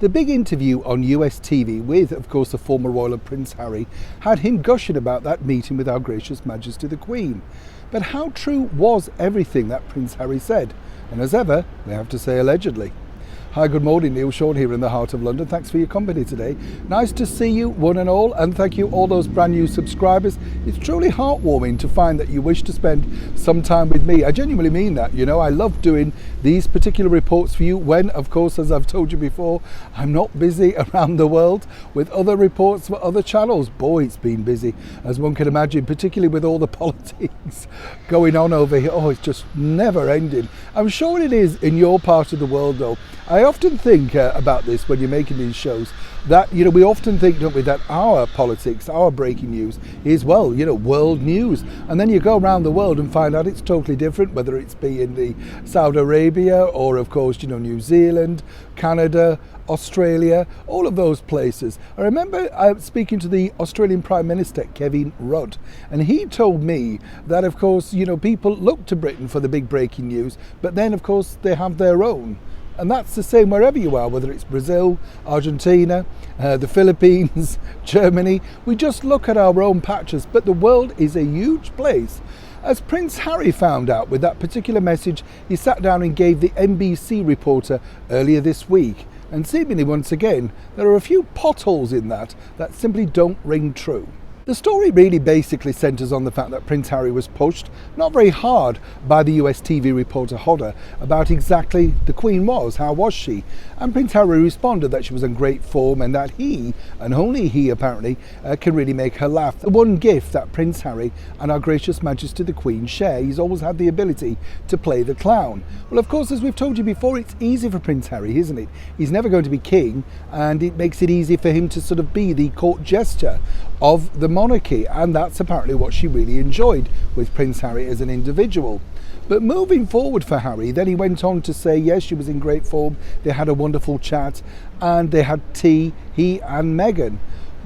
The big interview on US TV with, of course, the former royal and Prince Harry had him gushing about that meeting with Our Gracious Majesty the Queen. But how true was everything that Prince Harry said? And as ever, we have to say allegedly. Hi, good morning, Neil Sean here in the heart of London. Thanks for your company today. Nice to see you, one and all, and thank you all those brand new subscribers. It's truly heartwarming to find that you wish to spend some time with me. I genuinely mean that, you know. I love doing these particular reports for you when, of course, as I've told you before, I'm not busy around the world with other reports for other channels. Boy, it's been busy, as one can imagine, particularly with all the politics going on over here. Oh, it's just never ending. I'm sure it is in your part of the world, though. I often think about this when you're making these shows, that, you know, we often think, don't we, that our politics, our breaking news is, well, you know, world news. And then you go around the world and find out it's totally different, whether it's be in the Saudi Arabia or, of course, you know, New Zealand, Canada, Australia, all of those places. I remember speaking to the Australian Prime Minister, Kevin Rudd, and he told me that, of course, you know, people look to Britain for the big breaking news, but then, of course, they have their own. And that's the same wherever you are, whether it's Brazil, Argentina, the Philippines, Germany. We just look at our own patches, but the world is a huge place. As Prince Harry found out with that particular message he sat down and gave the NBC reporter earlier this week. And seemingly once again, there are a few potholes in that simply don't ring true. The story really basically centres on the fact that Prince Harry was pushed, not very hard, by the US TV reporter Hodder about exactly the Queen was, how was she? And Prince Harry responded that she was in great form and that he, and only he apparently, can really make her laugh. The one gift that Prince Harry and Our Gracious Majesty the Queen share, he's always had the ability to play the clown. Well, of course, as we've told you before, it's easy for Prince Harry, isn't it? He's never going to be king, and it makes it easy for him to sort of be the court jester of the monarchy, and that's apparently what she really enjoyed with Prince Harry as an individual. But moving forward for Harry, then he went on to say, yes, she was in great form, they had a wonderful chat, and they had tea, he and Meghan.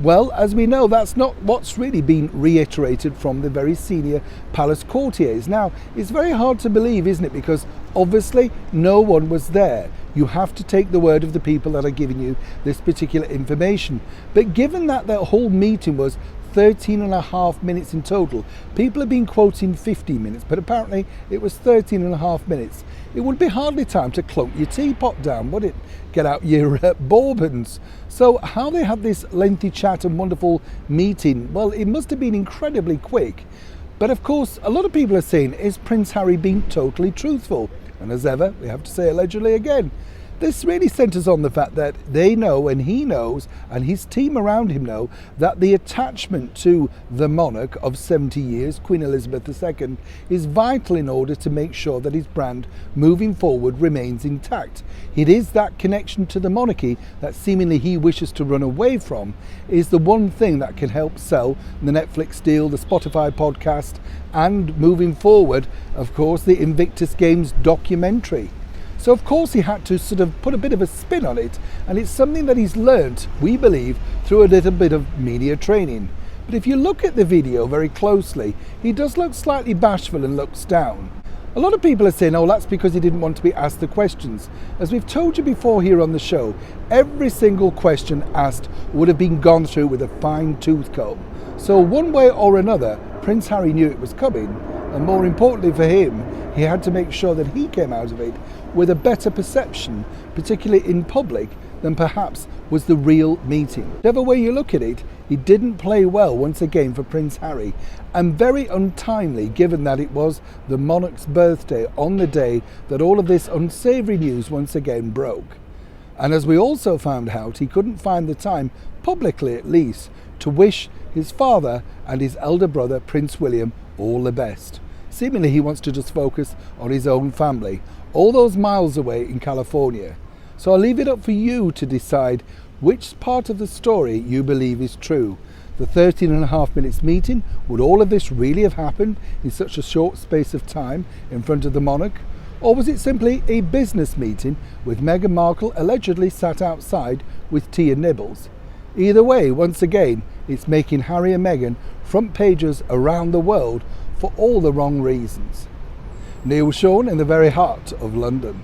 Well, as we know, that's not what's really been reiterated from the very senior palace courtiers. Now, it's very hard to believe, isn't it? Because obviously no one was there. You have to take the word of the people that are giving you this particular information. But given that the whole meeting was 13 and a half minutes in total, people have been quoting 15 minutes, but apparently it was 13 and a half minutes. It would be hardly time to clunk your teapot down, would it? Get out your bourbons. So how they had this lengthy chat and wonderful meeting, well, it must have been incredibly quick. But of course, a lot of people are saying, is Prince Harry being totally truthful? And as ever, we have to say allegedly again. This really centres on the fact that they know, and he knows, and his team around him know, that the attachment to the monarch of 70 years, Queen Elizabeth II, is vital in order to make sure that his brand moving forward remains intact. It is that connection to the monarchy that seemingly he wishes to run away from, is the one thing that can help sell the Netflix deal, the Spotify podcast, and moving forward, of course, the Invictus Games documentary. So of course he had to sort of put a bit of a spin on it, and it's something that he's learnt, we believe, through a little bit of media training. But if you look at the video very closely, he does look slightly bashful and looks down. A lot of people are saying, oh, that's because he didn't want to be asked the questions. As we've told you before here on the show, every single question asked would have been gone through with a fine tooth comb. So one way or another, Prince Harry knew it was coming, and more importantly for him, he had to make sure that he came out of it with a better perception, particularly in public, than perhaps was the real meeting. Whichever way you look at it, he didn't play well once again for Prince Harry, and very untimely given that it was the monarch's birthday on the day that all of this unsavoury news once again broke. And as we also found out, he couldn't find the time, publicly at least, to wish his father and his elder brother, Prince William, all the best. Seemingly he wants to just focus on his own family, all those miles away in California. So I'll leave it up for you to decide which part of the story you believe is true. The 13 and a half minutes meeting, would all of this really have happened in such a short space of time in front of the monarch? Or was it simply a business meeting with Meghan Markle allegedly sat outside with tea and nibbles? Either way, once again, it's making Harry and Meghan front pages around the world for all the wrong reasons. Neil Sean in the very heart of London.